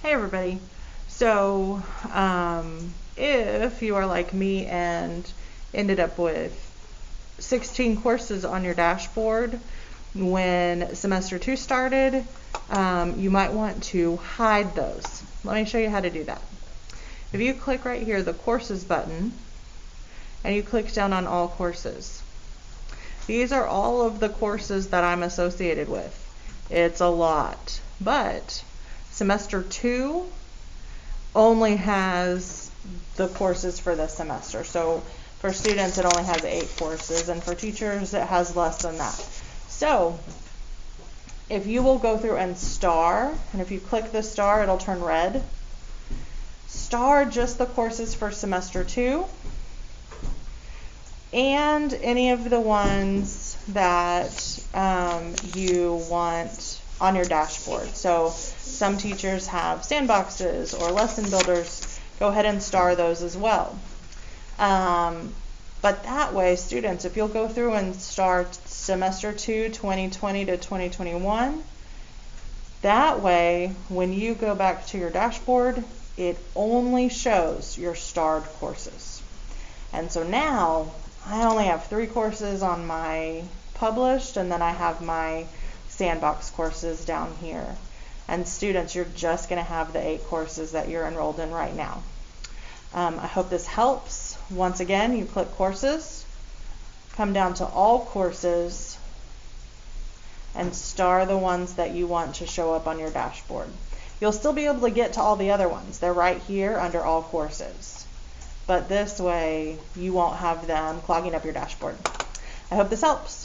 Hey everybody. So, if you are like me and ended up with 16 courses on your dashboard when semester 2 started, you might want to hide those. Let me show you how to do that. If you click right here, the courses button, and you click down on all courses, these are all of the courses that I'm associated with. It's a lot, but semester 2 only has the courses for this semester. So for students it only has 8 courses, and for teachers it has less than that. So if you will go through and star, and if you click the star it'll turn red, star just the courses for semester 2 and any of the ones that you want on your dashboard. So some teachers have sandboxes or lesson builders. Go ahead and star those as well. But that way, students, if you'll go through and start semester 2, 2020 to 2021, that way, when you go back to your dashboard, it only shows your starred courses. And so now, I only have 3 courses on my published, and then I have my sandbox courses down here. And students, you're just going to have the 8 courses that you're enrolled in right now. I hope this helps. Once again, you click courses, come down to all courses, and star the ones that you want to show up on your dashboard. You'll still be able to get to all the other ones. They're right here under all courses. But this way, you won't have them clogging up your dashboard. I hope this helps.